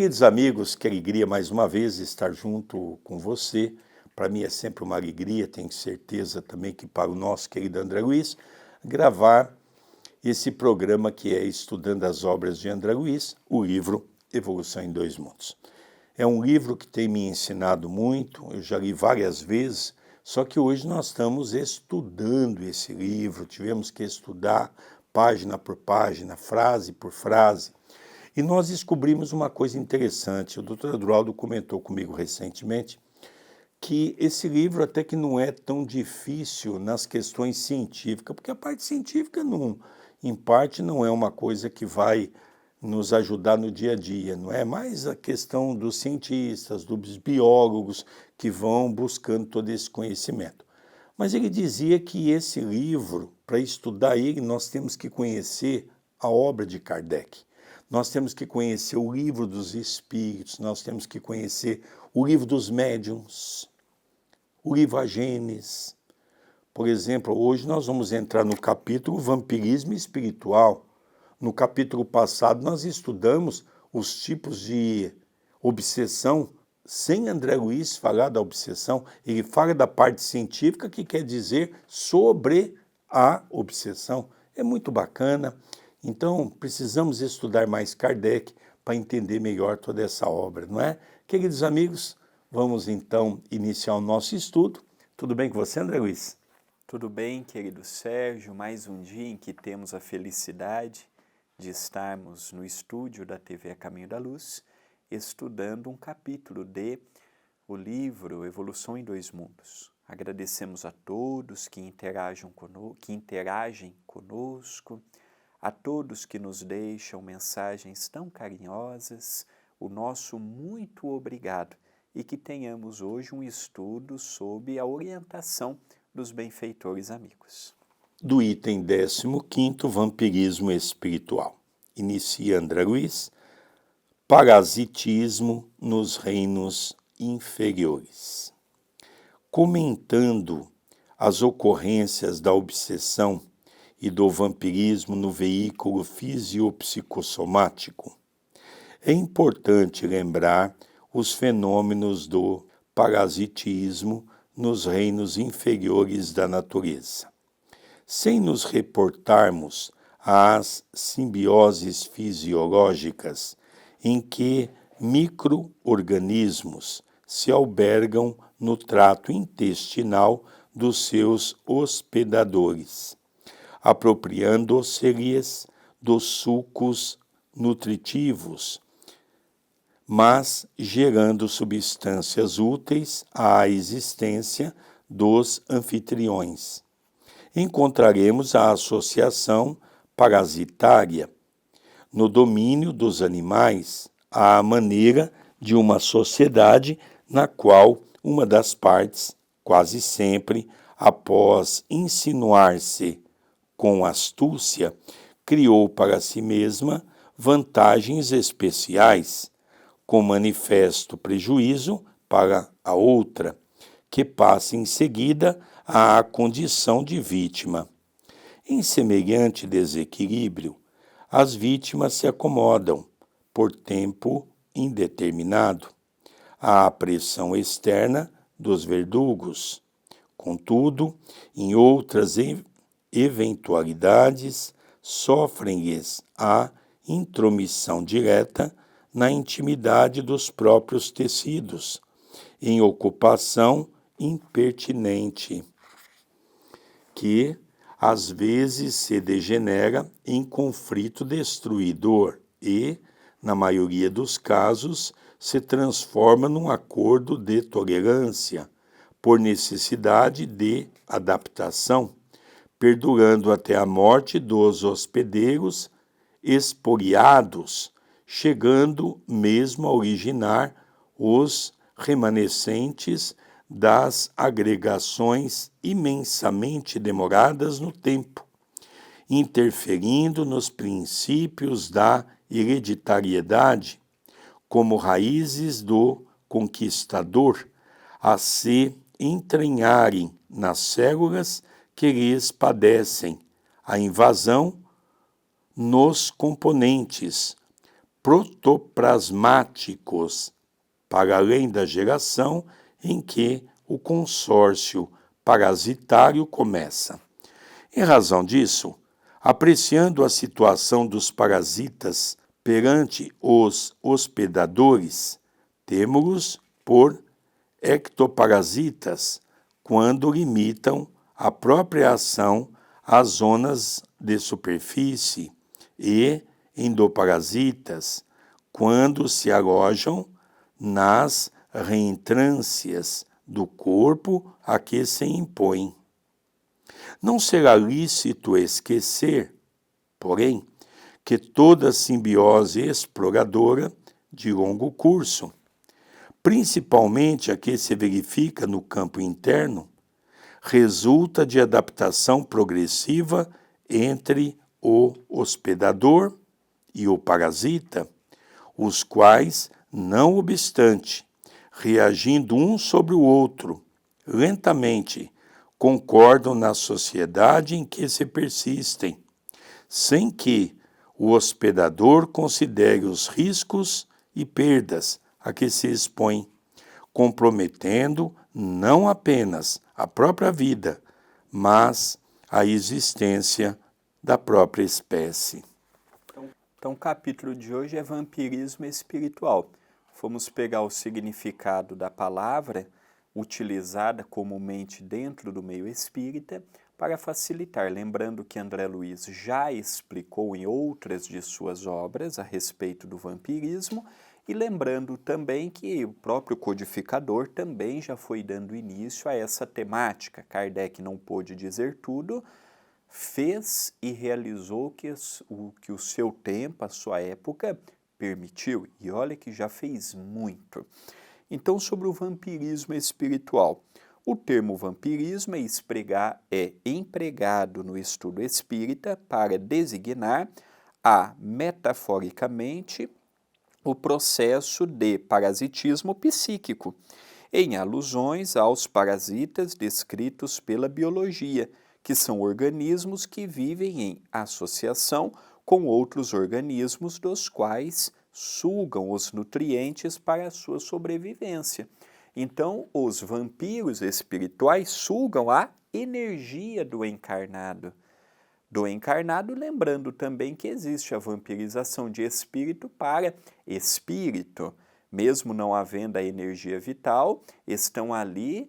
Queridos amigos, que alegria mais uma vez estar junto com você. Para mim é sempre uma alegria, tenho certeza também que para o nosso querido André Luiz, gravar esse programa que é Estudando as Obras de André Luiz, o livro Evolução em Dois Mundos. É um livro que tem me ensinado muito, eu já li várias vezes, só que hoje nós estamos estudando esse livro, tivemos que estudar página por página, frase por frase, e nós descobrimos uma coisa interessante. O Dr. Adroaldo comentou comigo recentemente que esse livro até que não é tão difícil nas questões científicas, porque a parte científica, não, em parte, não é uma coisa que vai nos ajudar no dia a dia, não é? Mais a questão dos cientistas, dos biólogos que vão buscando todo esse conhecimento. Mas ele dizia que esse livro, para estudar ele, nós temos que conhecer a obra de Kardec. Nós temos que conhecer o livro dos Espíritos, nós temos que conhecer o livro dos Médiuns, o livro A Gênese. Por exemplo, hoje nós vamos entrar no capítulo Vampirismo Espiritual. No capítulo passado nós estudamos os tipos de obsessão, sem André Luiz falar da obsessão. Ele fala da parte científica, que quer dizer sobre a obsessão. É muito bacana. Então, precisamos estudar mais Kardec para entender melhor toda essa obra, não é? Queridos amigos, vamos então iniciar o nosso estudo. Tudo bem com você, André Luiz? Tudo bem, querido Sérgio, mais um dia em que temos a felicidade de estarmos no estúdio da TV A Caminho da Luz, estudando um capítulo de o livro Evolução em Dois Mundos. Agradecemos a todos que interagem conosco, a todos que nos deixam mensagens tão carinhosas, o nosso muito obrigado, e que tenhamos hoje um estudo sob a orientação dos benfeitores amigos. Do item 15º, Vampirismo Espiritual. Inicia André Luiz, Parasitismo nos Reinos Inferiores. Comentando as ocorrências da obsessão e do vampirismo no veículo fisiopsicossomático, é importante lembrar os fenômenos do parasitismo nos reinos inferiores da natureza. Sem nos reportarmos às simbioses fisiológicas em que micro-organismos se albergam no trato intestinal dos seus hospedadores, apropriando-se-lhes dos sucos nutritivos, mas gerando substâncias úteis à existência dos anfitriões. Encontraremos a associação parasitária no domínio dos animais, à maneira de uma sociedade na qual uma das partes, quase sempre, após insinuar-se com astúcia, criou para si mesma vantagens especiais, com manifesto prejuízo para a outra, que passa em seguida à condição de vítima. Em semelhante desequilíbrio, as vítimas se acomodam, por tempo indeterminado, à pressão externa dos verdugos. Contudo, em outras eventualidades, sofrem-lhes a intromissão direta na intimidade dos próprios tecidos, em ocupação impertinente, que às vezes se degenera em conflito destruidor e, na maioria dos casos, se transforma num acordo de tolerância, por necessidade de adaptação, perdurando até a morte dos hospedeiros expoliados, chegando mesmo a originar os remanescentes das agregações imensamente demoradas no tempo, interferindo nos princípios da hereditariedade, como raízes do conquistador, a se entranharem nas células que lhes padecem a invasão nos componentes, protoplasmáticos, para além da geração em que o consórcio parasitário começa. Em razão disso, apreciando a situação dos parasitas perante os hospedadores, temo-los por ectoparasitas quando limitam a própria ação às zonas de superfície e endoparasitas quando se alojam nas reentrâncias do corpo a que se impõem. Não será lícito esquecer, porém, que toda simbiose exploradora de longo curso, principalmente a que se verifica no campo interno, resulta de adaptação progressiva entre o hospedador e o parasita, os quais, não obstante, reagindo um sobre o outro, lentamente, concordam na sociedade em que se persistem, sem que o hospedador considere os riscos e perdas a que se expõe, comprometendo não apenas a própria vida, mas a existência da própria espécie. Então, o capítulo de hoje é vampirismo espiritual. Fomos pegar o significado da palavra utilizada comumente dentro do meio espírita para facilitar, lembrando que André Luiz já explicou em outras de suas obras a respeito do vampirismo, e lembrando também que o próprio codificador também já foi dando início a essa temática. Kardec não pôde dizer tudo, fez e realizou o que o seu tempo, a sua época, permitiu. E olha que já fez muito. Então, sobre o vampirismo espiritual. O termo vampirismo é empregado no estudo espírita para designar metaforicamente, o processo de parasitismo psíquico, em alusões aos parasitas descritos pela biologia, que são organismos que vivem em associação com outros organismos, dos quais sugam os nutrientes para a sua sobrevivência. Então, os vampiros espirituais sugam a energia do encarnado. Lembrando também que existe a vampirização de espírito para espírito. Mesmo não havendo a energia vital, estão ali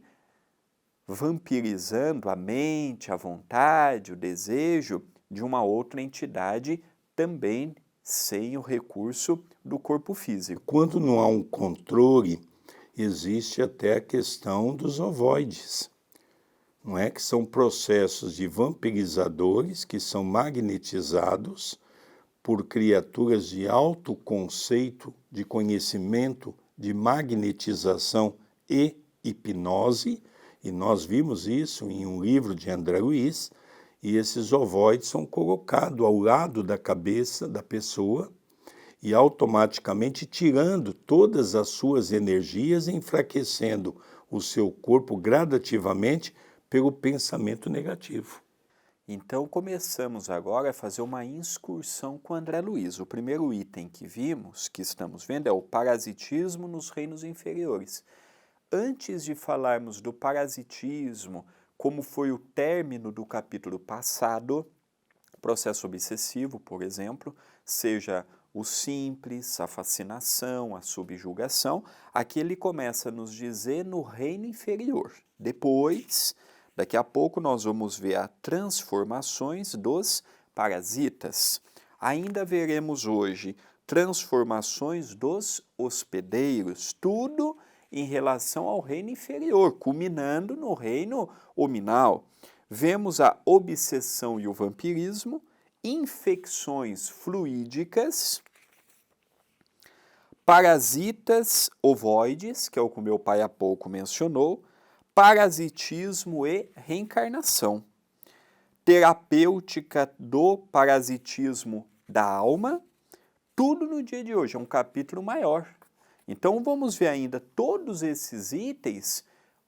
vampirizando a mente, a vontade, o desejo de uma outra entidade, também sem o recurso do corpo físico. Quando não há um controle, existe até a questão dos ovoides, não é? Que são processos de vampirizadores que são magnetizados por criaturas de alto conceito de conhecimento de magnetização e hipnose, e nós vimos isso em um livro de André Luiz, e esses ovoides são colocados ao lado da cabeça da pessoa e automaticamente tirando todas as suas energias e enfraquecendo o seu corpo gradativamente pelo pensamento negativo. Então, começamos agora a fazer uma incursão com André Luiz. O primeiro item que vimos, que estamos vendo, é o parasitismo nos reinos inferiores. Antes de falarmos do parasitismo, como foi o término do capítulo passado, processo obsessivo, por exemplo, seja o simples, a fascinação, a subjugação, aqui ele começa a nos dizer no reino inferior. Depois, daqui a pouco, nós vamos ver as transformações dos parasitas. Ainda veremos hoje transformações dos hospedeiros, tudo em relação ao reino inferior, culminando no reino hominal. Vemos a obsessão e o vampirismo, infecções fluídicas, parasitas ovoides, que é o que o meu pai há pouco mencionou, parasitismo e reencarnação, terapêutica do parasitismo da alma, tudo no dia de hoje, é um capítulo maior. Então vamos ver ainda todos esses itens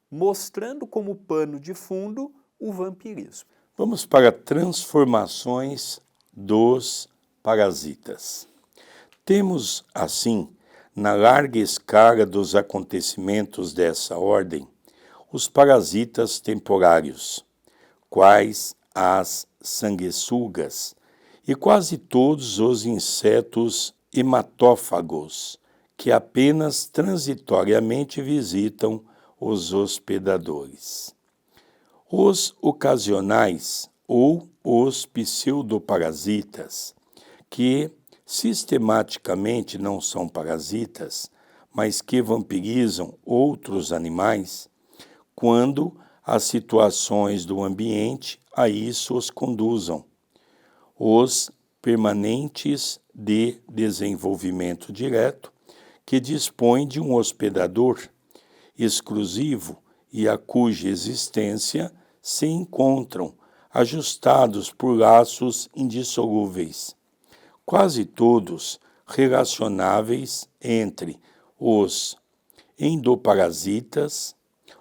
mostrando como pano de fundo o vampirismo. Vamos para transformações dos parasitas. Temos, assim, na larga escala dos acontecimentos dessa ordem, os parasitas temporários, quais as sanguessugas, e quase todos os insetos hematófagos, que apenas transitoriamente visitam os hospedadores. Os ocasionais ou os pseudoparasitas, que sistematicamente não são parasitas, mas que vampirizam outros animais, quando as situações do ambiente a isso os conduzam. Os permanentes de desenvolvimento direto, que dispõem de um hospedador exclusivo e a cuja existência se encontram ajustados por laços indissolúveis, quase todos relacionáveis entre os endoparasitas,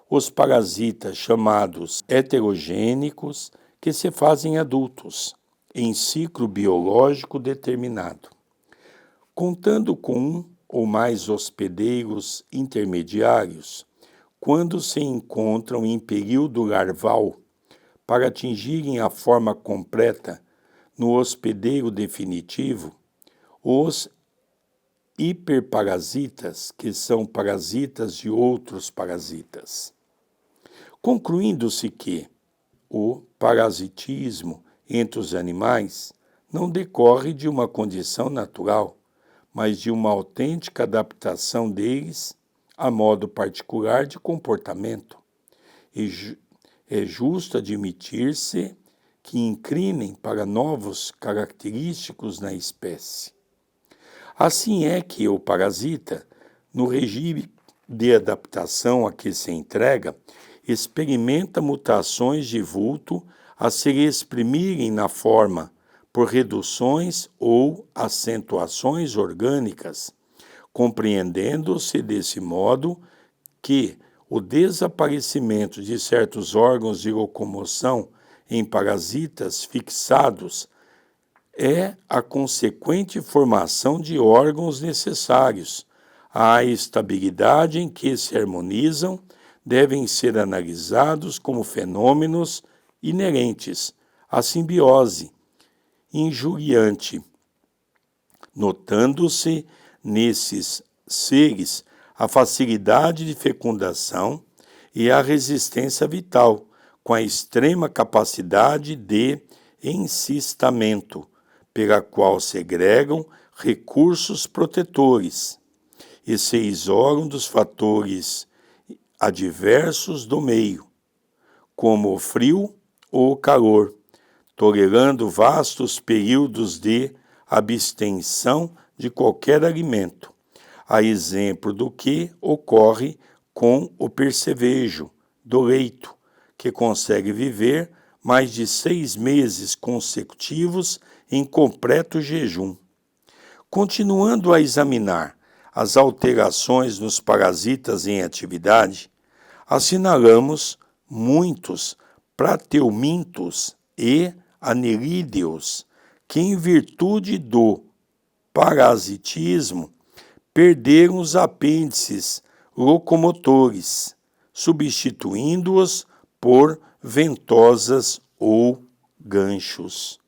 os parasitas chamados heterogênicos, que se fazem adultos em ciclo biológico determinado. Contando com um ou mais hospedeiros intermediários, quando se encontram em período larval, para atingirem a forma completa no hospedeiro definitivo, os hiperparasitas, que são parasitas de outros parasitas. Concluindo-se que o parasitismo entre os animais não decorre de uma condição natural, mas de uma autêntica adaptação deles a modo particular de comportamento. E é justo admitir-se que inclinem para novos característicos na espécie. Assim é que o parasita, no regime de adaptação a que se entrega, experimenta mutações de vulto a se exprimirem na forma por reduções ou acentuações orgânicas, compreendendo-se desse modo que o desaparecimento de certos órgãos de locomoção em parasitas fixados é a consequente formação de órgãos necessários à estabilidade em que se harmonizam, devem ser analisados como fenômenos inerentes à simbiose injuriante, notando-se nesses seres a facilidade de fecundação e a resistência vital, com a extrema capacidade de encistamento, pela qual segregam recursos protetores e se isolam dos fatores adversos do meio, como o frio ou o calor, tolerando vastos períodos de abstenção de qualquer alimento, a exemplo do que ocorre com o percevejo do leito, que consegue viver mais de 6 meses consecutivos em completo jejum. Continuando a examinar as alterações nos parasitas em atividade, assinalamos muitos plateumintos e anerídeos que, em virtude do parasitismo, perderam os apêndices locomotores, substituindo-os por ventosas ou ganchos.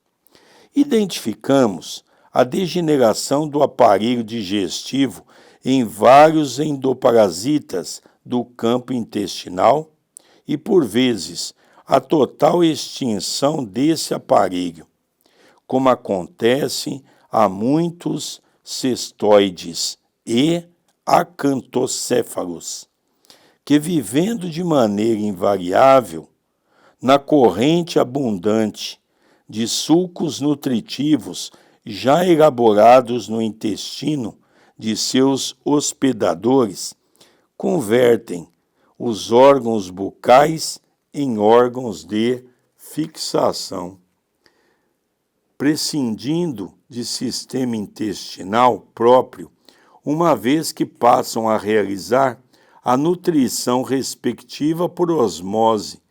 Identificamos a degeneração do aparelho digestivo em vários endoparasitas do campo intestinal e, por vezes, a total extinção desse aparelho, como acontece a muitos cestoides e acantocéfalos, que, vivendo de maneira invariável na corrente abundante de sucos nutritivos já elaborados no intestino de seus hospedadores, convertem os órgãos bucais em órgãos de fixação, prescindindo de sistema intestinal próprio, uma vez que passam a realizar a nutrição respectiva por osmose,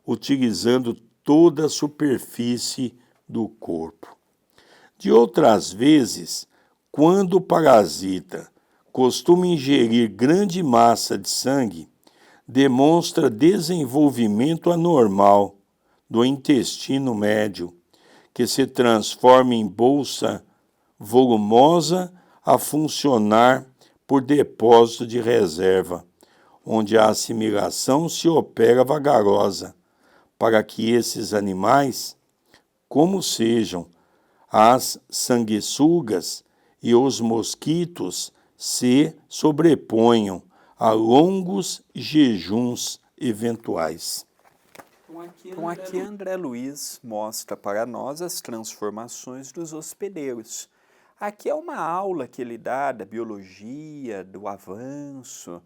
utilizando toda a superfície do corpo. De outras vezes, Quando o parasita costuma ingerir grande massa de sangue, demonstra desenvolvimento anormal do intestino médio, que se transforma em bolsa volumosa a funcionar por depósito de reserva, onde a assimilação se opera vagarosa, para que esses animais, como sejam as sanguessugas e os mosquitos, se sobreponham a longos jejuns eventuais. Então aqui André Luiz mostra para nós as transformações dos hospedeiros. Aqui é uma aula que ele dá da biologia, do avanço,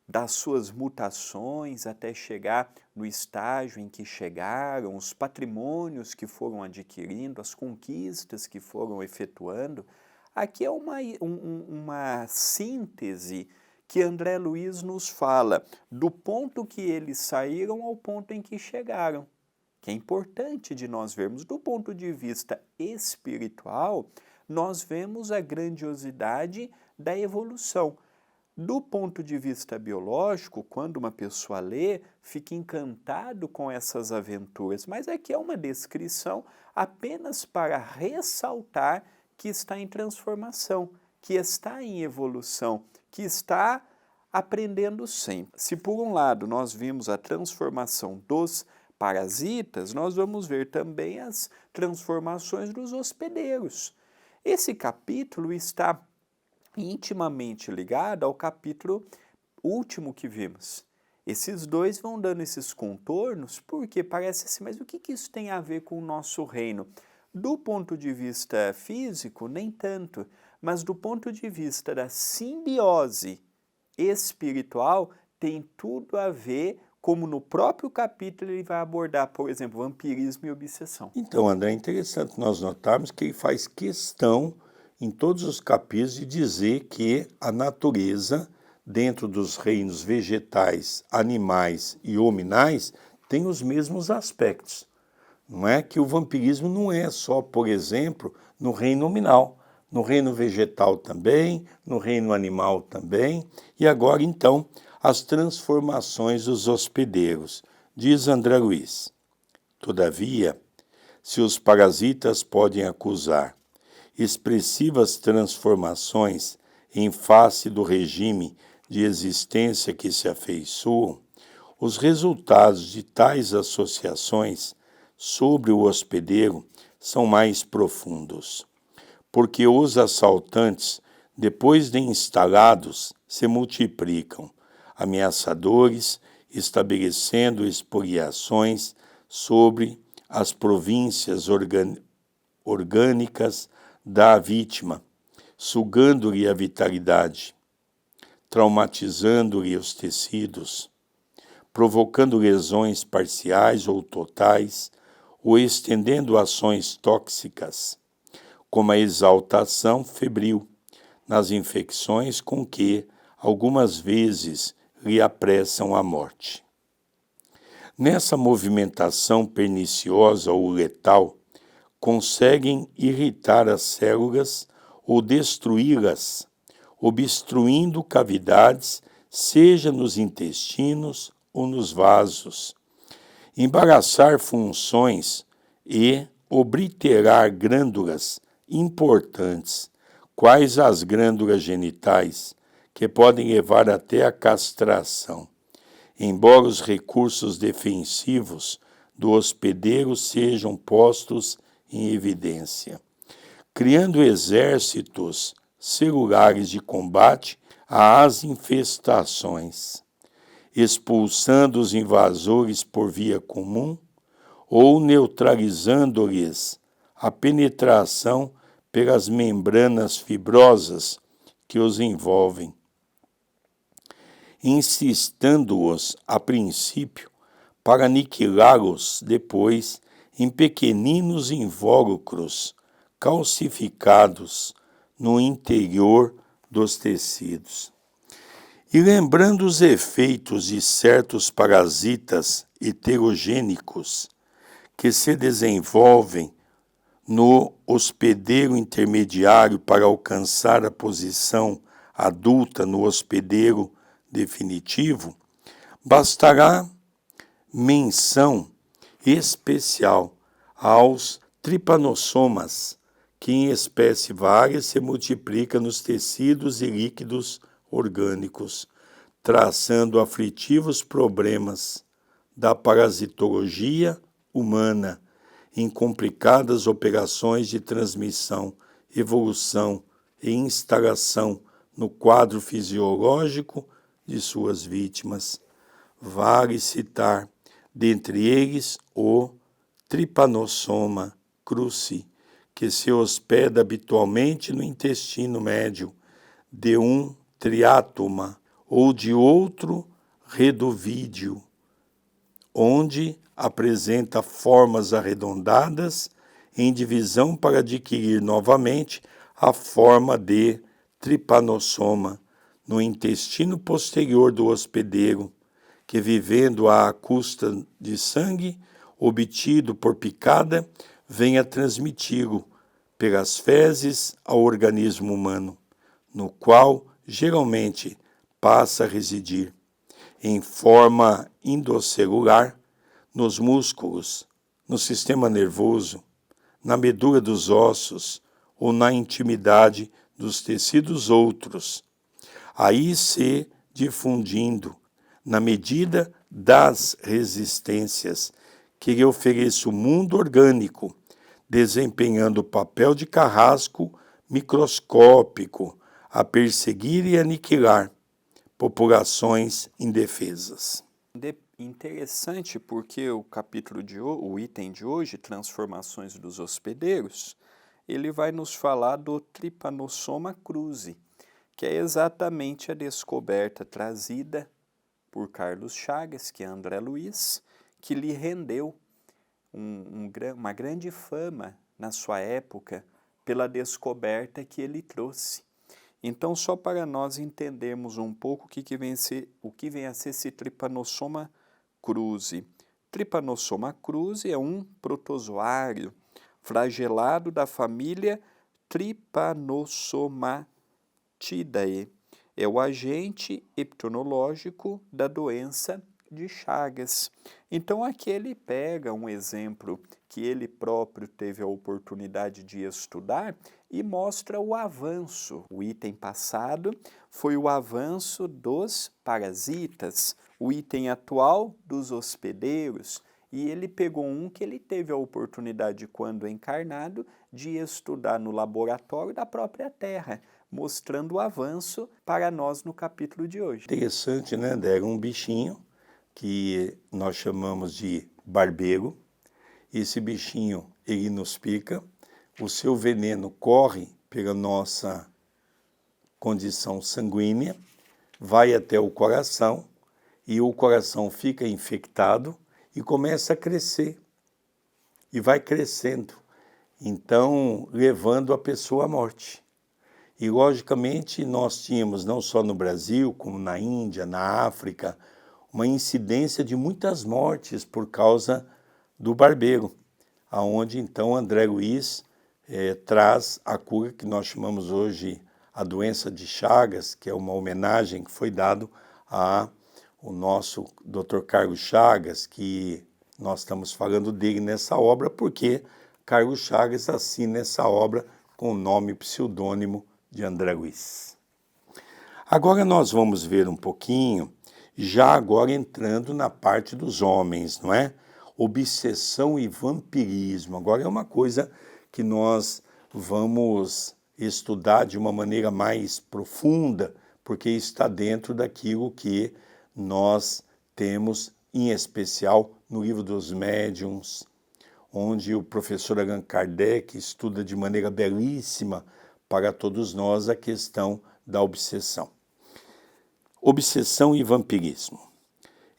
das suas mutações até chegar no estágio em que chegaram, os patrimônios que foram adquirindo, as conquistas que foram efetuando. Aqui é uma síntese que André Luiz nos fala do ponto que eles saíram ao ponto em que chegaram, que é importante de nós vermos. Do ponto de vista espiritual, nós vemos a grandiosidade da evolução. Do ponto de vista biológico, quando uma pessoa lê, fica encantado com essas aventuras, mas aqui é uma descrição apenas para ressaltar que está em transformação, que está em evolução, que está aprendendo sempre. Se por um lado nós vimos a transformação dos parasitas, nós vamos ver também as transformações dos hospedeiros. Esse capítulo está intimamente ligado ao capítulo último que vimos. Esses dois vão dando esses contornos, porque parece assim, mas o que isso tem a ver com o nosso reino? Do ponto de vista físico, nem tanto, mas do ponto de vista da simbiose espiritual, tem tudo a ver, como no próprio capítulo ele vai abordar, por exemplo, vampirismo e obsessão. Então, André, é interessante nós notarmos que ele faz questão, em todos os capítulos, de dizer que a natureza, dentro dos reinos vegetais, animais e hominais, tem os mesmos aspectos. Não é que o vampirismo não é só, por exemplo, no reino nominal, no reino vegetal também, no reino animal também, e agora então as transformações dos hospedeiros. Diz André Luiz: todavia, se os parasitas podem acusar expressivas transformações em face do regime de existência que se afeiçoam, os resultados de tais associações sobre o hospedeiro são mais profundos, porque os assaltantes, depois de instalados, se multiplicam, ameaçadores, estabelecendo expoliações sobre as províncias orgânicas da vítima, sugando-lhe a vitalidade, traumatizando-lhe os tecidos, provocando lesões parciais ou totais, ou estendendo ações tóxicas, como a exaltação febril, nas infecções com que, algumas vezes, lhe apressam a morte. Nessa movimentação perniciosa ou letal, conseguem irritar as células ou destruí-las, obstruindo cavidades, seja nos intestinos ou nos vasos, embaraçar funções e obliterar glândulas importantes, quais as glândulas genitais, que podem levar até a castração, embora os recursos defensivos do hospedeiro sejam postos em evidência, criando exércitos celulares de combate às infestações, expulsando os invasores por via comum ou neutralizando-lhes a penetração pelas membranas fibrosas que os envolvem, incitando-os, a princípio, para aniquilá-los depois em pequeninos invólucros calcificados no interior dos tecidos. E lembrando os efeitos de certos parasitas heterogênicos que se desenvolvem no hospedeiro intermediário para alcançar a posição adulta no hospedeiro definitivo, bastará menção especial aos tripanossomas, que em espécie vária se multiplica nos tecidos e líquidos orgânicos, traçando aflitivos problemas da parasitologia humana em complicadas operações de transmissão, evolução e instalação no quadro fisiológico de suas vítimas. Vale citar, dentre eles, o Trypanosoma cruzi, que se hospeda habitualmente no intestino médio de um triátoma ou de outro redovídeo, onde apresenta formas arredondadas em divisão para adquirir novamente a forma de trypanosoma no intestino posterior do hospedeiro, que, vivendo à custa de sangue obtido por picada, vem a transmiti-lo pelas fezes ao organismo humano, no qual geralmente passa a residir, em forma endocelular, nos músculos, no sistema nervoso, na medula dos ossos ou na intimidade dos tecidos outros, aí se difundindo na medida das resistências que lhe ofereça o mundo orgânico, desempenhando o papel de carrasco microscópico a perseguir e aniquilar populações indefesas. Interessante porque o item de hoje, Transformações dos Hospedeiros, ele vai nos falar do Trypanosoma cruzi, que é exatamente a descoberta trazida por Carlos Chagas, que é André Luiz, que lhe rendeu uma grande fama na sua época pela descoberta que ele trouxe. Então, só para nós entendermos um pouco o que vem a ser esse Trypanosoma cruzi. Trypanosoma cruzi é um protozoário flagelado da família Trypanosomatidae. É o agente epidemiológico da doença de Chagas. Então, aqui ele pega um exemplo que ele próprio teve a oportunidade de estudar e mostra o avanço. O item passado foi o avanço dos parasitas, o item atual dos hospedeiros, e ele pegou um que ele teve a oportunidade, quando encarnado, de estudar no laboratório da própria Terra, mostrando o avanço para nós no capítulo de hoje. Interessante, né, André? Um bichinho que nós chamamos de barbeiro. Esse bichinho, ele nos pica, o seu veneno corre pela nossa condição sanguínea, vai até o coração, e o coração fica infectado e começa a crescer, e vai crescendo, então levando a pessoa à morte. E logicamente nós tínhamos, não só no Brasil, como na Índia, na África, uma incidência de muitas mortes por causa do barbeiro, aonde então André Luiz traz a cura que nós chamamos hoje a doença de Chagas, que é uma homenagem que foi dado ao nosso Dr. Carlos Chagas, que nós estamos falando dele nessa obra, porque Carlos Chagas assina essa obra com o nome pseudônimo de André Luiz. Agora nós vamos ver um pouquinho, já agora entrando na parte dos homens, não é? Obsessão e vampirismo. Agora é uma coisa que nós vamos estudar de uma maneira mais profunda, porque está dentro daquilo que nós temos, em especial, no livro dos médiuns, onde o professor Allan Kardec estuda de maneira belíssima para todos nós a questão da obsessão. Obsessão e vampirismo.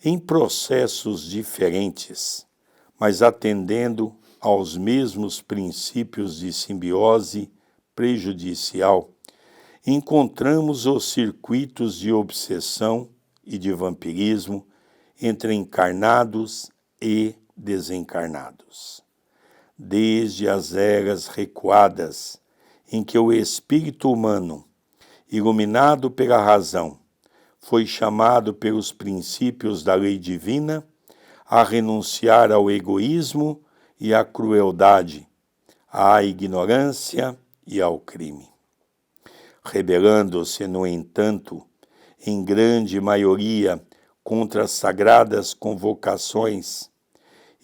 Em processos diferentes, mas atendendo aos mesmos princípios de simbiose prejudicial, encontramos os circuitos de obsessão e de vampirismo entre encarnados e desencarnados. desde as eras recuadas, em que o espírito humano, iluminado pela razão, foi chamado pelos princípios da lei divina a renunciar ao egoísmo e à crueldade, à ignorância e ao crime. Rebelando-se, no entanto, em grande maioria contra as sagradas convocações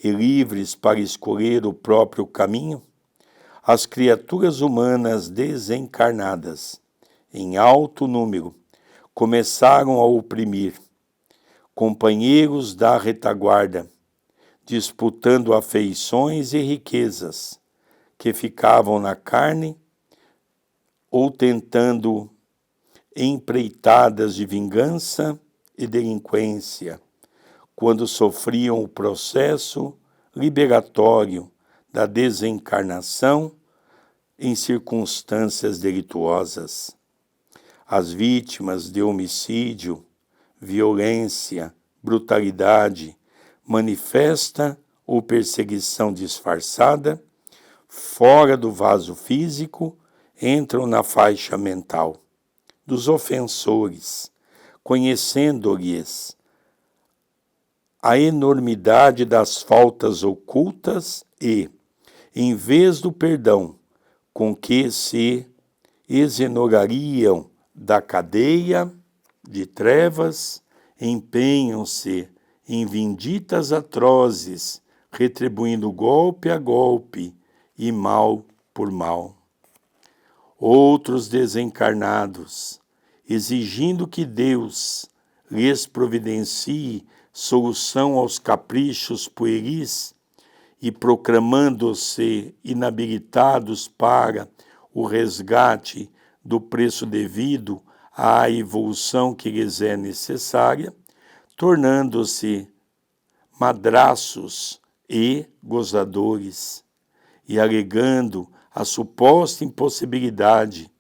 e livres para escolher o próprio caminho, as criaturas humanas desencarnadas, em alto número, começaram a oprimir companheiros da retaguarda, disputando afeições e riquezas que ficavam na carne ou tentando empreitadas de vingança e delinquência, quando sofriam o processo liberatório da desencarnação em circunstâncias delituosas. As vítimas de homicídio, violência, brutalidade, manifesta ou perseguição disfarçada, fora do vaso físico, entram na faixa mental dos ofensores, conhecendo-lhes a enormidade das faltas ocultas e, em vez do perdão com que se exonerariam da cadeia de trevas, empenham-se em vinditas atrozes, retribuindo golpe a golpe e mal por mal. Outros desencarnados, exigindo que Deus lhes providencie solução aos caprichos pueris e proclamando-se inabilitados para o resgate do preço devido à evolução que lhes é necessária, tornando-se madraços e gozadores, e alegando a suposta impossibilidade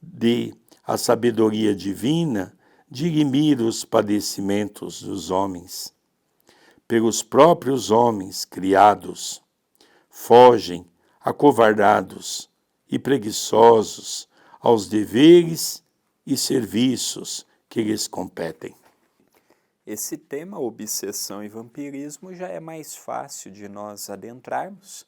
de a sabedoria divina dirimir os padecimentos dos homens. Pelos próprios homens criados, fogem acovardados e preguiçosos aos deveres e serviços que lhes competem. Esse tema, obsessão e vampirismo, já é mais fácil de nós adentrarmos,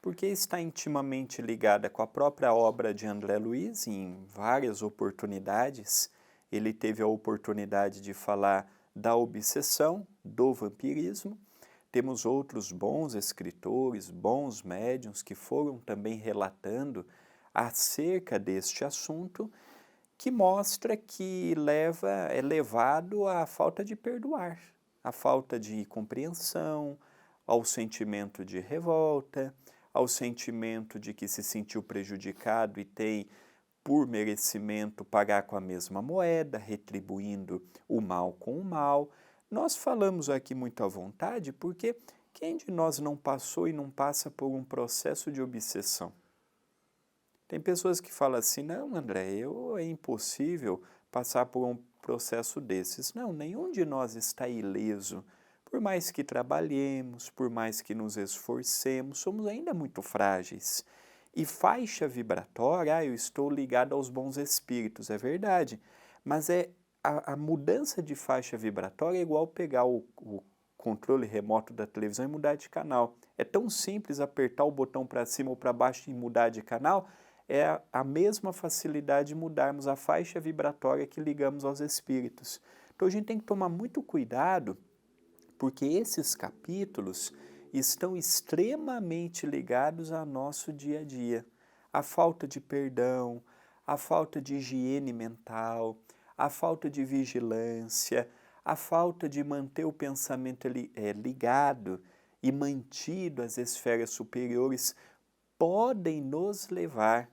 porque está intimamente ligada com a própria obra de André Luiz. Em várias oportunidades, ele teve a oportunidade de falar da obsessão, do vampirismo. Temos outros bons escritores, bons médiuns que foram também relatando acerca deste assunto, que mostra que é levado à falta de perdoar, à falta de compreensão, ao sentimento de revolta, ao sentimento de que se sentiu prejudicado e tem, por merecimento, pagar com a mesma moeda, retribuindo o mal com o mal. Nós falamos aqui muito à vontade porque quem de nós não passou e não passa por um processo de obsessão? Tem pessoas que falam assim, não, André, é impossível passar por um processo desses. Não, nenhum de nós está ileso. Por mais que trabalhemos, por mais que nos esforcemos, somos ainda muito frágeis. E faixa vibratória, eu estou ligado aos bons espíritos, é verdade. Mas a mudança de faixa vibratória é igual pegar o controle remoto da televisão e mudar de canal. É tão simples apertar o botão para cima ou para baixo e mudar de canal, é a mesma facilidade de mudarmos a faixa vibratória que ligamos aos espíritos. Então a gente tem que tomar muito cuidado, porque esses capítulos estão extremamente ligados ao nosso dia a dia. A falta de perdão, a falta de higiene mental, a falta de vigilância, a falta de manter o pensamento ligado e mantido às esferas superiores podem nos levar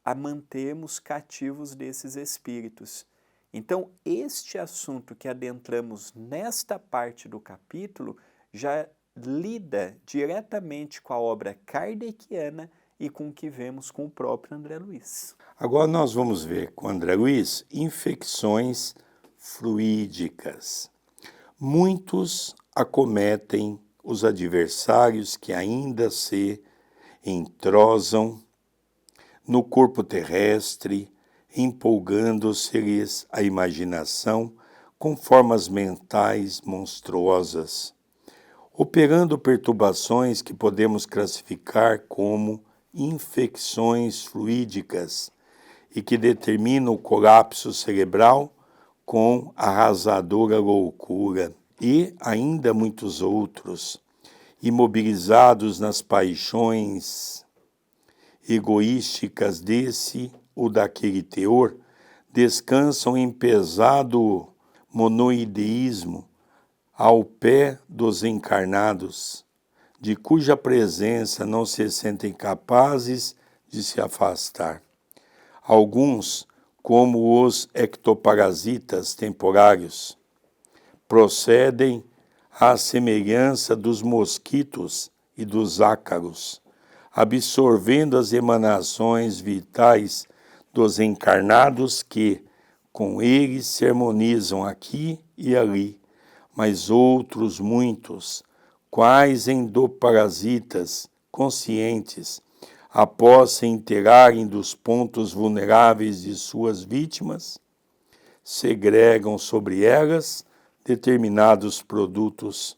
a mantermos cativos desses espíritos. Então, este assunto que adentramos nesta parte do capítulo já lida diretamente com a obra kardeciana e com o que vemos com o próprio André Luiz. Agora nós vamos ver com André Luiz infecções fluídicas. Muitos acometem os adversários que ainda se entrosam no corpo terrestre, empolgando-se-lhes a imaginação com formas mentais monstruosas, operando perturbações que podemos classificar como infecções fluídicas e que determinam o colapso cerebral com arrasadora loucura, e ainda muitos outros, imobilizados nas paixões egoísticas desse ou daquele teor, descansam em pesado monoideísmo ao pé dos encarnados, de cuja presença não se sentem capazes de se afastar. Alguns, como os ectoparasitas temporários, procedem à semelhança dos mosquitos e dos ácaros, absorvendo as emanações vitais dos encarnados que, com eles, se harmonizam aqui e ali, mas outros muitos, quais endoparasitas conscientes, após se inteirarem dos pontos vulneráveis de suas vítimas, segregam sobre elas determinados produtos,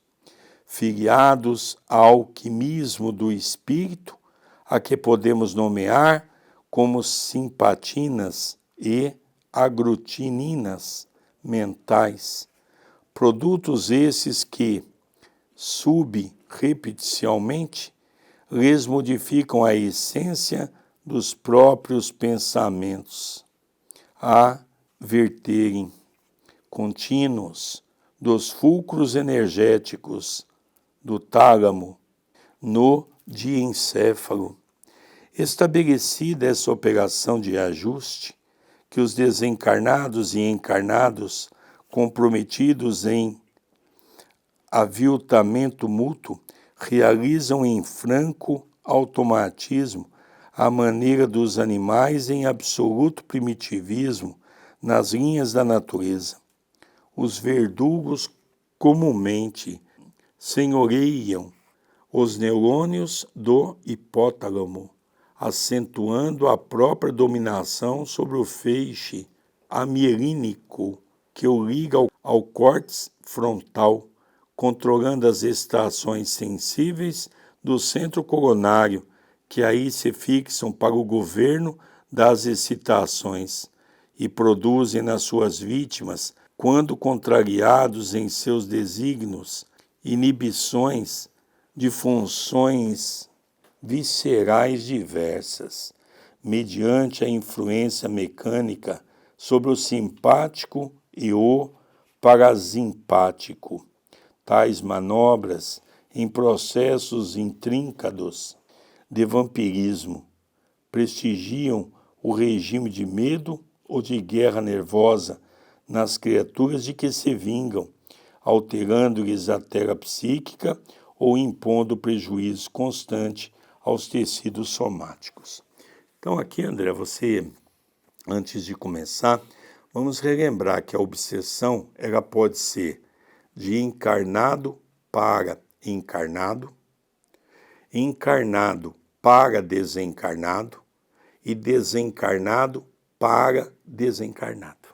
filiados ao alquimismo do espírito, a que podemos nomear como simpatinas e aglutininas mentais, produtos esses que, subrepticialmente, lhes modificam a essência dos próprios pensamentos, a verterem contínuos dos fulcros energéticos do tálamo no diencéfalo. Estabelecida essa operação de ajuste, que os desencarnados e encarnados comprometidos em aviltamento mútuo realizam em franco automatismo à maneira dos animais em absoluto primitivismo nas linhas da natureza. Os verdugos comumente senhoreiam os neurônios do hipótálamo, acentuando a própria dominação sobre o feixe amielínico que o liga ao córtex frontal, controlando as estações sensíveis do centro coronário, que aí se fixam para o governo das excitações e produzem nas suas vítimas, quando contrariados em seus desígnios, inibições de funções viscerais diversas, mediante a influência mecânica sobre o simpático e o parasimpático. Tais manobras, em processos intríncados de vampirismo, prestigiam o regime de medo ou de guerra nervosa nas criaturas de que se vingam, alterando-lhes a tela psíquica ou impondo prejuízo constante aos tecidos somáticos. Então aqui, André, você, antes de começar, vamos relembrar que a obsessão ela pode ser de encarnado para encarnado, encarnado para desencarnado e desencarnado para desencarnado.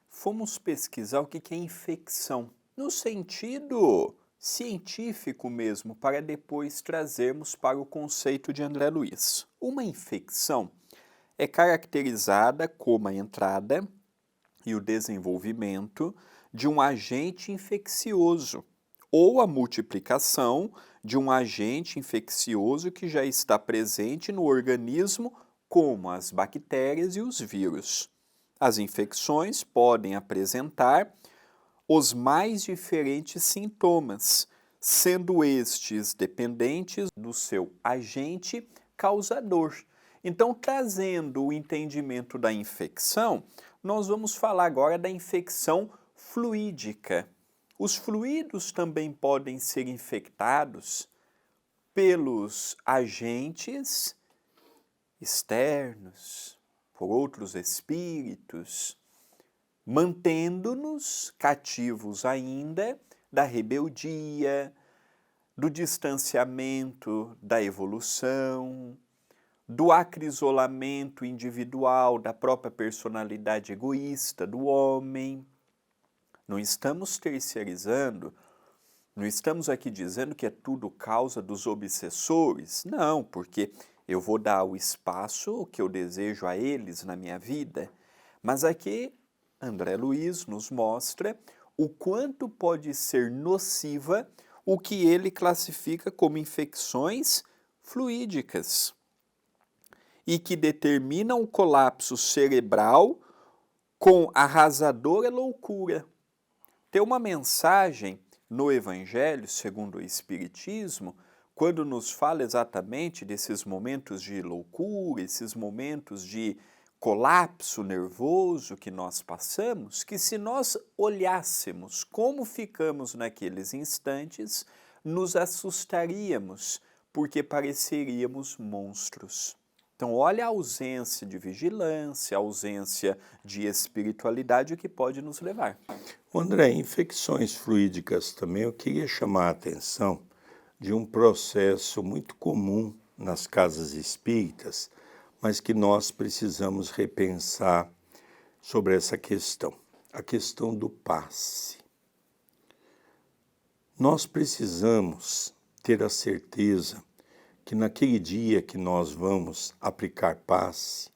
Fomos pesquisar o que é infecção, no sentido científico mesmo, para depois trazermos para o conceito de André Luiz. Uma infecção é caracterizada como a entrada e o desenvolvimento de um agente infeccioso ou a multiplicação de um agente infeccioso que já está presente no organismo, como as bactérias e os vírus. As infecções podem apresentar os mais diferentes sintomas, sendo estes dependentes do seu agente causador. Então, trazendo o entendimento da infecção, nós vamos falar agora da infecção fluídica. Os fluidos também podem ser infectados pelos agentes externos, por outros espíritos, mantendo-nos cativos ainda da rebeldia, do distanciamento da evolução, do acrisolamento individual da própria personalidade egoísta do homem. Não estamos terceirizando, não estamos aqui dizendo que é tudo causa dos obsessores. Não, porque eu vou dar o espaço que eu desejo a eles na minha vida. Mas aqui André Luiz nos mostra o quanto pode ser nociva o que ele classifica como infecções fluídicas e que determinam o colapso cerebral com arrasadora loucura. Tem uma mensagem no Evangelho, segundo o Espiritismo, quando nos fala exatamente desses momentos de loucura, esses momentos de colapso nervoso que nós passamos, que se nós olhássemos como ficamos naqueles instantes, nos assustaríamos, porque pareceríamos monstros. Então, olha a ausência de vigilância, a ausência de espiritualidade, o que pode nos levar. André, infecções fluídicas também, eu queria chamar a atenção de um processo muito comum nas casas espíritas, mas que nós precisamos repensar sobre essa questão, a questão do passe. Nós precisamos ter a certeza que naquele dia que nós vamos aplicar passe,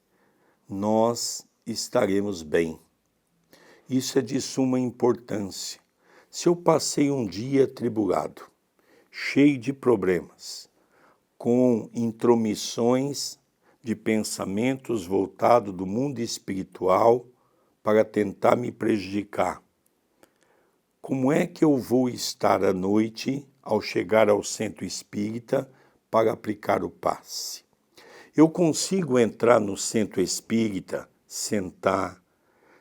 nós estaremos bem. Isso é de suma importância. Se eu passei um dia atribulado, cheio de problemas, com intromissões de pensamentos voltados do mundo espiritual para tentar me prejudicar, como é que eu vou estar à noite, ao chegar ao centro espírita, para aplicar o passe? Eu consigo entrar no centro espírita, sentar,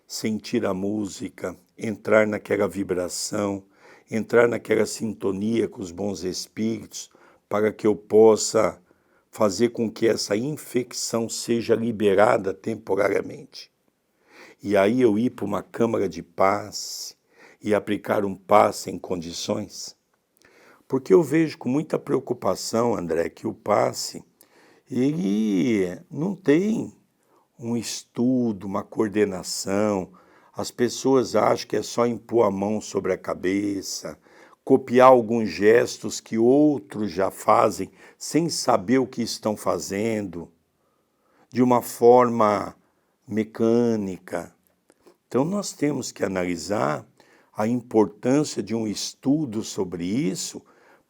sentir a música, entrar naquela vibração, entrar naquela sintonia com os bons espíritos, para que eu possa fazer com que essa infecção seja liberada temporariamente. E aí eu ir para uma câmara de passe e aplicar um passe em condições? Porque eu vejo com muita preocupação, André, que o passe, ele não tem um estudo, uma coordenação. As pessoas acham que é só impor a mão sobre a cabeça, copiar alguns gestos que outros já fazem sem saber o que estão fazendo, de uma forma mecânica. Então nós temos que analisar a importância de um estudo sobre isso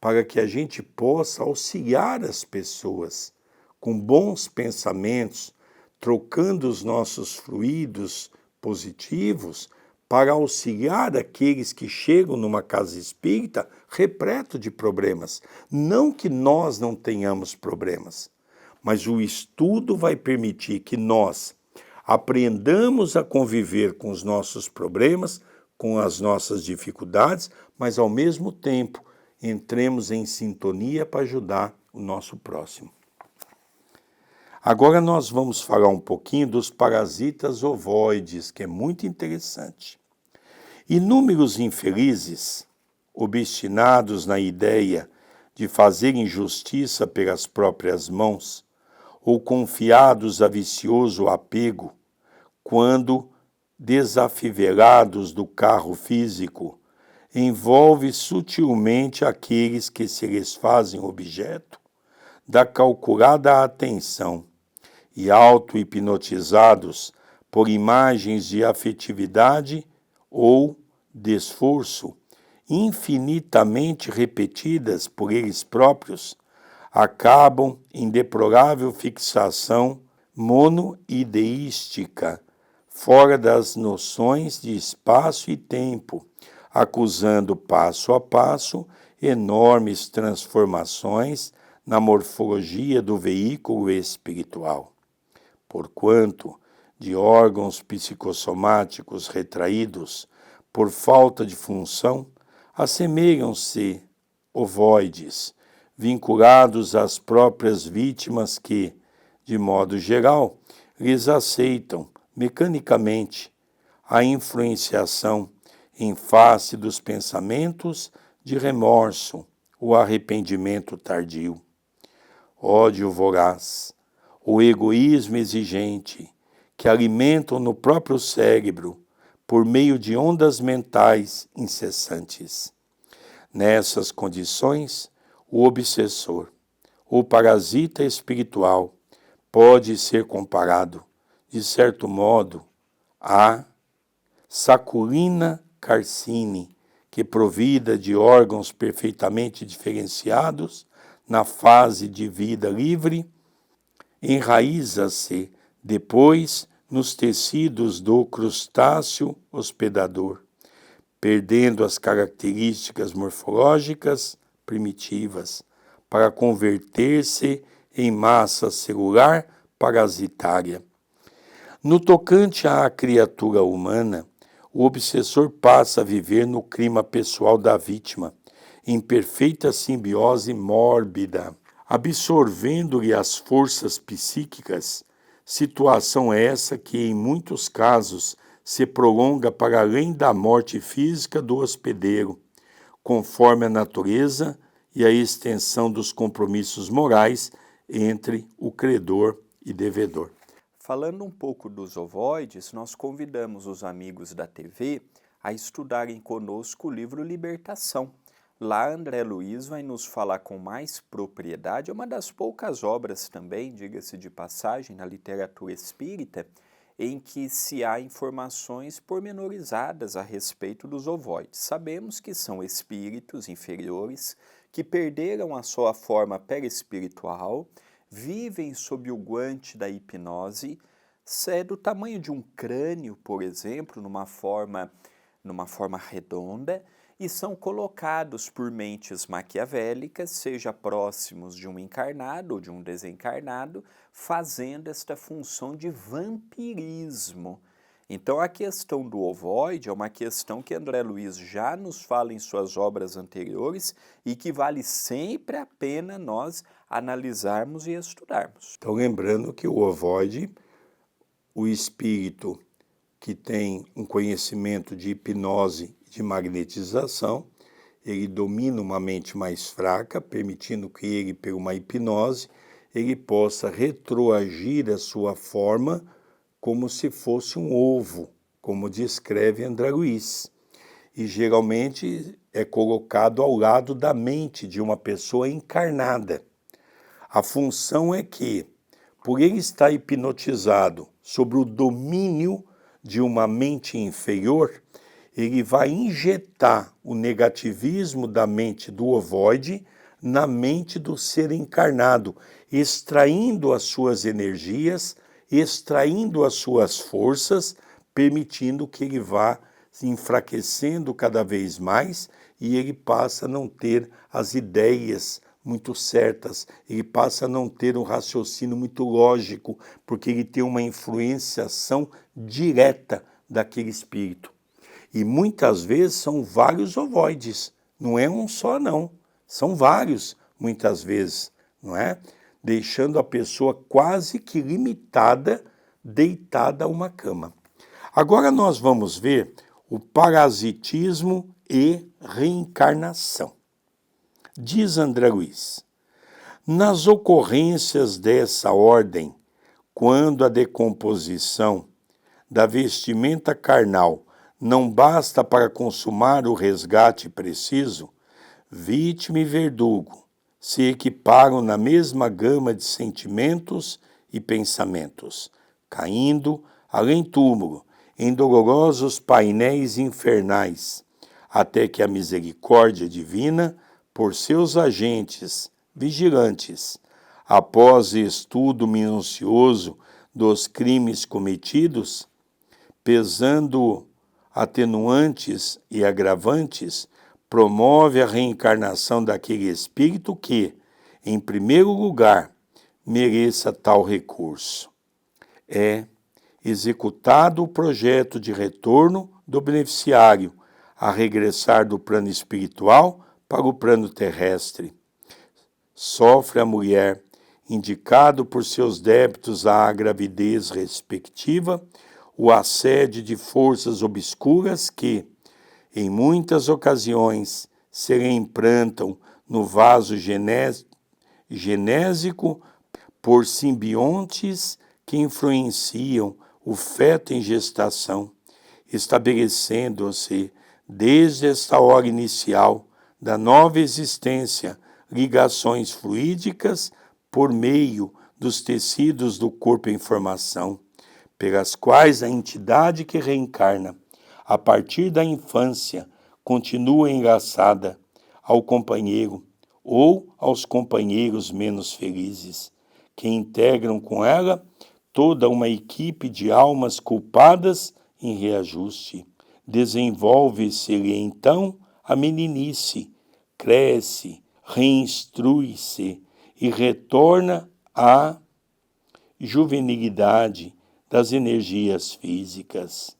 para que a gente possa auxiliar as pessoas com bons pensamentos, trocando os nossos fluidos positivos para auxiliar aqueles que chegam numa casa espírita repleto de problemas. Não que nós não tenhamos problemas, mas o estudo vai permitir que nós aprendamos a conviver com os nossos problemas, com as nossas dificuldades, mas ao mesmo tempo entremos em sintonia para ajudar o nosso próximo. Agora nós vamos falar um pouquinho dos parasitas ovoides, que é muito interessante. Inúmeros infelizes, obstinados na ideia de fazer injustiça pelas próprias mãos, ou confiados a vicioso apego, quando desafivelados do carro físico, envolve sutilmente aqueles que se lhes fazem objeto da calculada atenção e auto-hipnotizados por imagens de afetividade ou de esforço infinitamente repetidas por eles próprios, acabam em deplorável fixação monoideística, fora das noções de espaço e tempo, acusando passo a passo enormes transformações na morfologia do veículo espiritual. Porquanto, de órgãos psicossomáticos retraídos por falta de função, assemelham-se ovoides, vinculados às próprias vítimas que, de modo geral, lhes aceitam mecanicamente a influenciação em face dos pensamentos de remorso o arrependimento tardio, ódio voraz, o egoísmo exigente, que alimentam no próprio cérebro por meio de ondas mentais incessantes. Nessas condições, o obsessor, o parasita espiritual, pode ser comparado, de certo modo, a Saculina carcine, que, provida de órgãos perfeitamente diferenciados na fase de vida livre, enraiza-se depois nos tecidos do crustáceo hospedador, perdendo as características morfológicas primitivas, para converter-se em massa celular parasitária. No tocante à criatura humana, o obsessor passa a viver no clima pessoal da vítima, em perfeita simbiose mórbida, absorvendo-lhe as forças psíquicas, situação essa que, em muitos casos, se prolonga para além da morte física do hospedeiro, conforme a natureza e a extensão dos compromissos morais entre o credor e devedor. Falando um pouco dos ovoides, nós convidamos os amigos da TV a estudarem conosco o livro Libertação. Lá André Luiz vai nos falar com mais propriedade, é uma das poucas obras também, diga-se de passagem, na literatura espírita, em que se há informações pormenorizadas a respeito dos ovoides. Sabemos que são espíritos inferiores que perderam a sua forma perespiritual, vivem sob o guante da hipnose, é do tamanho de um crânio, por exemplo, numa forma redonda, e são colocados por mentes maquiavélicas, seja próximos de um encarnado ou de um desencarnado, fazendo esta função de vampirismo. Então a questão do ovoide é uma questão que André Luiz já nos fala em suas obras anteriores e que vale sempre a pena nós analisarmos e estudarmos. Então, lembrando que o ovoide, o espírito que tem um conhecimento de hipnose e de magnetização, ele domina uma mente mais fraca, permitindo que ele, por uma hipnose, ele possa retroagir a sua forma como se fosse um ovo, como descreve André Luiz. E geralmente é colocado ao lado da mente de uma pessoa encarnada. A função é que, por ele estar hipnotizado sobre o domínio de uma mente inferior, ele vai injetar o negativismo da mente do ovoide na mente do ser encarnado, extraindo as suas energias, extraindo as suas forças, permitindo que ele vá se enfraquecendo cada vez mais e ele passa a não ter as ideias muito certas, ele passa a não ter um raciocínio muito lógico, porque ele tem uma influenciação direta daquele espírito. E muitas vezes são vários ovoides, não é um só não, são vários muitas vezes, não é? Deixando a pessoa quase que limitada, deitada a uma cama. Agora nós vamos ver o parasitismo e reencarnação. Diz André Luiz, nas ocorrências dessa ordem, quando a decomposição da vestimenta carnal não basta para consumar o resgate preciso, vítima e verdugo se equiparam na mesma gama de sentimentos e pensamentos, caindo, além túmulo, em dolorosos painéis infernais, até que a misericórdia divina, por seus agentes vigilantes, após estudo minucioso dos crimes cometidos, pesando atenuantes e agravantes, promove a reencarnação daquele espírito que, em primeiro lugar, mereça tal recurso. É executado o projeto de retorno do beneficiário a regressar do plano espiritual para o plano terrestre. Sofre a mulher, indicado por seus débitos à gravidez respectiva, o assédio de forças obscuras que, em muitas ocasiões, se reimplantam no vaso genésico por simbiontes que influenciam o feto em gestação, estabelecendo-se desde esta hora inicial da nova existência ligações fluídicas por meio dos tecidos do corpo em formação, pelas quais a entidade que reencarna, a partir da infância, continua enlaçada ao companheiro ou aos companheiros menos felizes, que integram com ela toda uma equipe de almas culpadas em reajuste. Desenvolve-se-lhe então a meninice, cresce, reinstrui-se e retorna à juvenilidade das energias físicas,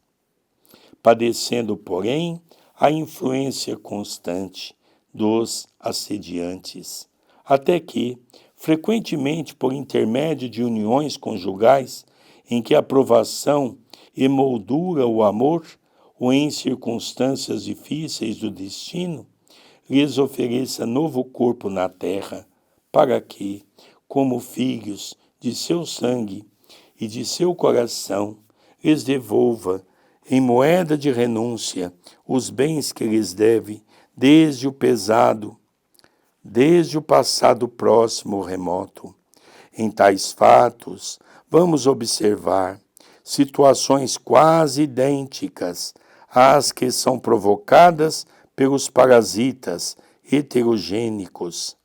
padecendo, porém, a influência constante dos assediantes, até que, frequentemente por intermédio de uniões conjugais em que a aprovação emoldura o amor, ou em circunstâncias difíceis do destino, lhes ofereça novo corpo na terra, para que, como filhos de seu sangue e de seu coração, lhes devolva, em moeda de renúncia, os bens que lhes deve desde o passado próximo ou remoto. Em tais fatos, vamos observar situações quase idênticas às que são provocadas pelos parasitas heterogênicos,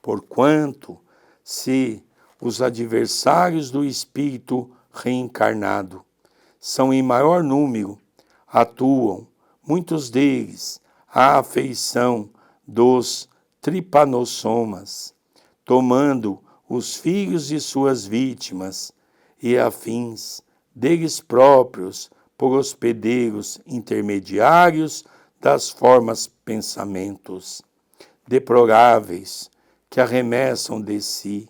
porquanto, se os adversários do espírito reencarnado são em maior número, atuam, muitos deles, à afeição dos tripanossomas, tomando os filhos de suas vítimas e afins deles próprios por hospedeiros intermediários das formas pensamentos deploráveis que arremessam de si,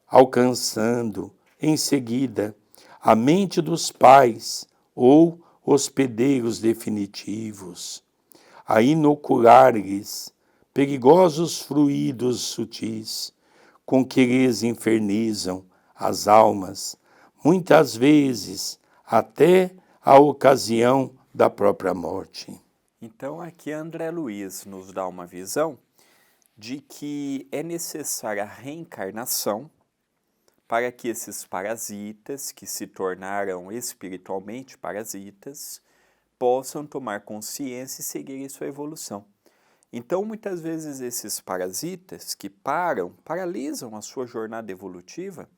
alcançando em seguida a mente dos pais ou hospedeiros definitivos, a inocular-lhes perigosos fluidos sutis com que lhes infernizam as almas, muitas vezes até a ocasião da própria morte. Então aqui André Luiz nos dá uma visão de que é necessária a reencarnação para que esses parasitas, que se tornaram espiritualmente parasitas, possam tomar consciência e seguirem sua evolução. Então, muitas vezes, esses parasitas que paralisam a sua jornada evolutiva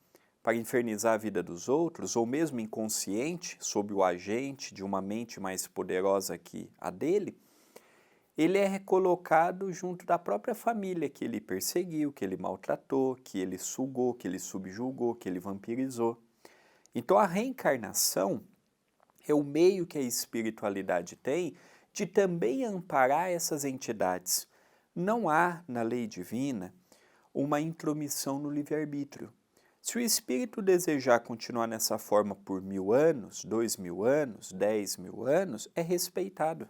para infernizar a vida dos outros, ou mesmo inconsciente, sob o agente de uma mente mais poderosa que a dele, ele é recolocado junto da própria família que ele perseguiu, que ele maltratou, que ele sugou, que ele subjugou, que ele vampirizou. Então a reencarnação é o meio que a espiritualidade tem de também amparar essas entidades. Não há na lei divina uma intromissão no livre-arbítrio. Se o espírito desejar continuar nessa forma por 1000 anos, 2000 anos, 10.000 anos, é respeitado.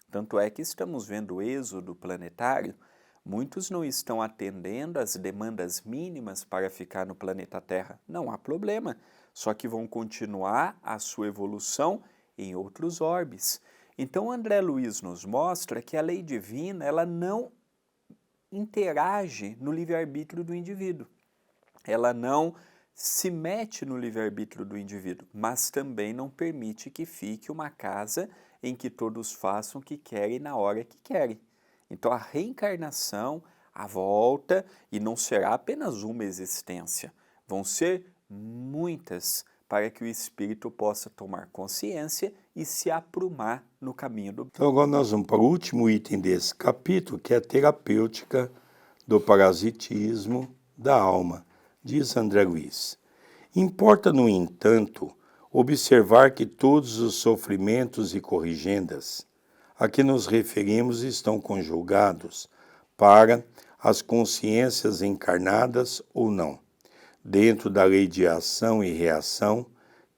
Tanto é que estamos vendo o êxodo planetário, muitos não estão atendendo às demandas mínimas para ficar no planeta Terra. Não há problema, só que vão continuar a sua evolução em outros orbes. Então André Luiz nos mostra que a lei divina ela não interage no livre-arbítrio do indivíduo. Ela não se mete no livre-arbítrio do indivíduo, mas também não permite que fique uma casa em que todos façam o que querem na hora que querem. Então a reencarnação, a volta, e não será apenas uma existência, vão ser muitas para que o espírito possa tomar consciência e se aprumar no caminho do... Então agora nós vamos para o último item desse capítulo, que é a terapêutica do parasitismo da alma, diz André Luiz. Importa, no entanto, observar que todos os sofrimentos e corrigendas a que nos referimos estão conjugados para as consciências encarnadas ou não, dentro da lei de ação e reação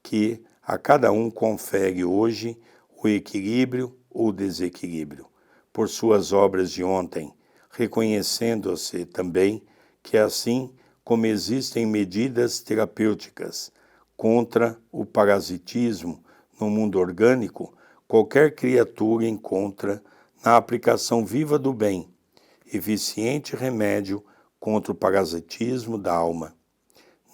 que a cada um confere hoje o equilíbrio ou desequilíbrio, por suas obras de ontem, reconhecendo-se também que assim como existem medidas terapêuticas contra o parasitismo no mundo orgânico, qualquer criatura encontra na aplicação viva do bem eficiente remédio contra o parasitismo da alma.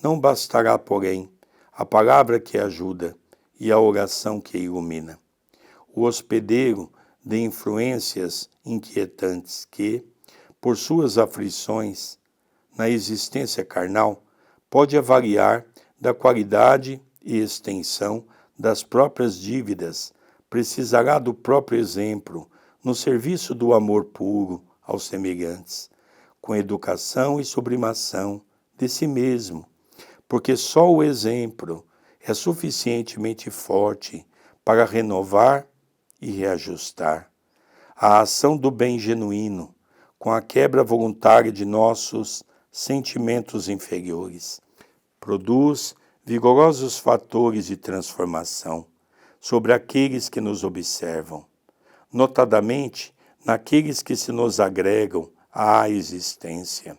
Não bastará, porém, a palavra que ajuda e a oração que ilumina. O hospedeiro de influências inquietantes que, por suas aflições na existência carnal, pode avaliar da qualidade e extensão das próprias dívidas, precisará do próprio exemplo no serviço do amor puro aos semelhantes, com educação e sublimação de si mesmo, porque só o exemplo é suficientemente forte para renovar e reajustar a ação do bem genuíno, com a quebra voluntária de nossos sentimentos inferiores. Produz vigorosos fatores de transformação sobre aqueles que nos observam, notadamente naqueles que se nos agregam à existência,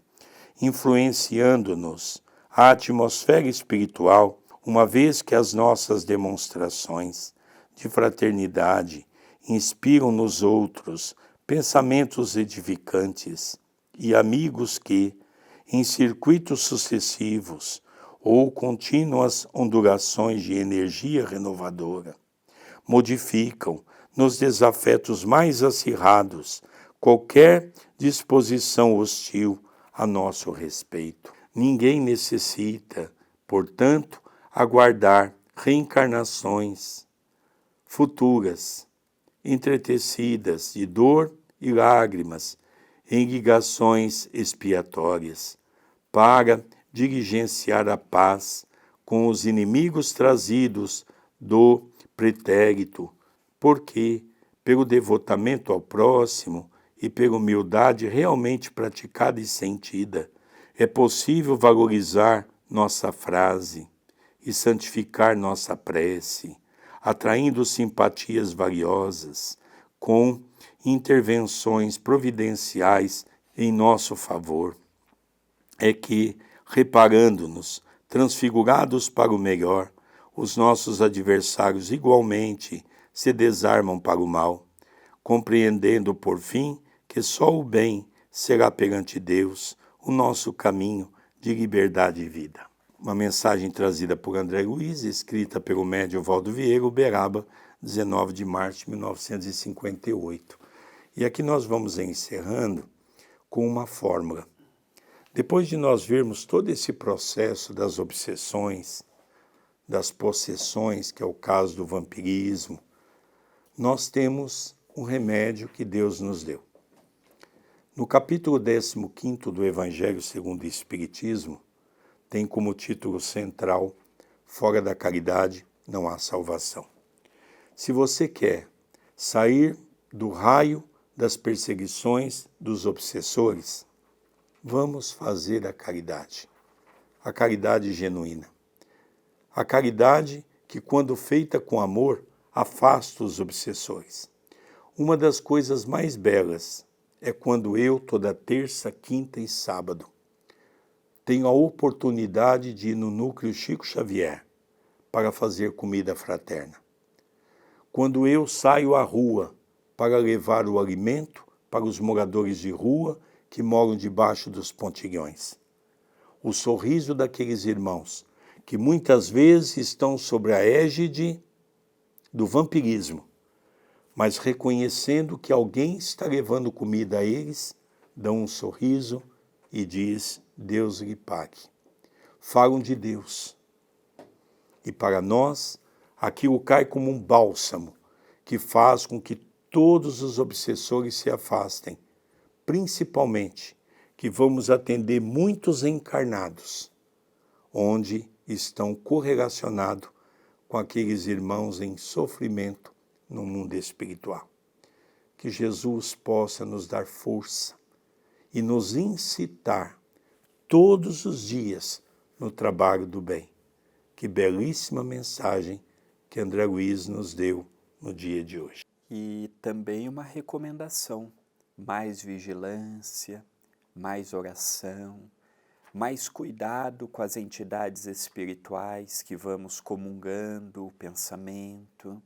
influenciando-nos a atmosfera espiritual, uma vez que as nossas demonstrações de fraternidade inspiram nos outros pensamentos edificantes e amigos que, em circuitos sucessivos ou contínuas ondulações de energia renovadora, modificam nos desafetos mais acirrados qualquer disposição hostil a nosso respeito. Ninguém necessita, portanto, aguardar reencarnações futuras, entretecidas de dor e lágrimas, em ligações expiatórias, para diligenciar a paz com os inimigos trazidos do pretérito, porque, pelo devotamento ao próximo e pela humildade realmente praticada e sentida, é possível valorizar nossa frase e santificar nossa prece, atraindo simpatias valiosas com intervenções providenciais em nosso favor. É que, reparando-nos, transfigurados para o melhor, os nossos adversários igualmente se desarmam para o mal, compreendendo, por fim, que só o bem será perante Deus o nosso caminho de liberdade e vida. Uma mensagem trazida por André Luiz, escrita pelo médium Valdo Vieira, Uberaba, 19 de março de 1958. E aqui nós vamos encerrando com uma fórmula. Depois de nós vermos todo esse processo das obsessões, das possessões, que é o caso do vampirismo, nós temos um remédio que Deus nos deu. No capítulo 15º do Evangelho segundo o Espiritismo, tem como título central, fora da caridade não há salvação. Se você quer sair do raio das perseguições dos obsessores, vamos fazer a caridade genuína. A caridade que, quando feita com amor, afasta os obsessores. Uma das coisas mais belas é quando eu, toda terça, quinta e sábado, tenho a oportunidade de ir no Núcleo Chico Xavier para fazer comida fraterna. Quando eu saio à rua para levar o alimento para os moradores de rua que moram debaixo dos pontilhões. O sorriso daqueles irmãos que muitas vezes estão sobre a égide do vampirismo, mas reconhecendo que alguém está levando comida a eles, dão um sorriso e diz, Deus lhe pague. Falam de Deus. E para nós, aquilo cai como um bálsamo que faz com que todos os obsessores se afastem, principalmente que vamos atender muitos encarnados, onde estão correlacionados com aqueles irmãos em sofrimento no mundo espiritual. Que Jesus possa nos dar força e nos incitar todos os dias no trabalho do bem. Que belíssima mensagem que André Luiz nos deu no dia de hoje. E também uma recomendação. mais vigilância, mais oração, mais cuidado com as entidades espirituais que vamos comungando o pensamento,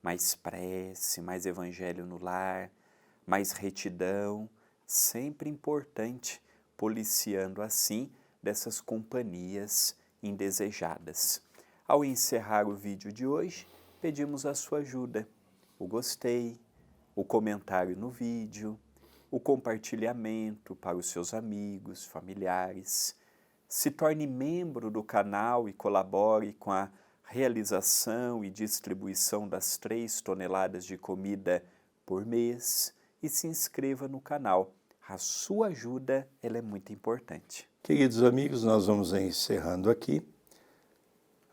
mais prece, mais evangelho no lar, mais retidão, sempre importante, policiando assim dessas companhias indesejadas. Ao encerrar o vídeo de hoje, pedimos a sua ajuda, o gostei, o comentário no vídeo, o compartilhamento para os seus amigos, familiares. Se torne membro do canal e colabore com a realização e distribuição das 3 toneladas de comida por mês e se inscreva no canal. A sua ajuda ela é muito importante. Queridos amigos, nós vamos encerrando aqui,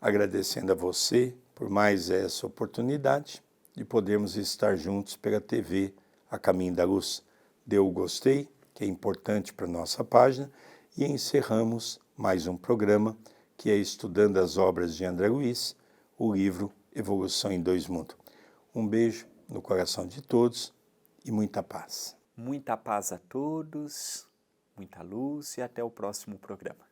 agradecendo a você por mais essa oportunidade de podermos estar juntos pela TV A Caminho da Luz. Dê o gostei, que é importante para a nossa página, e encerramos mais um programa que é Estudando as Obras de André Luiz, o livro Evolução em 2 Mundos. Um beijo no coração de todos e muita paz. Muita paz a todos, muita luz e até o próximo programa.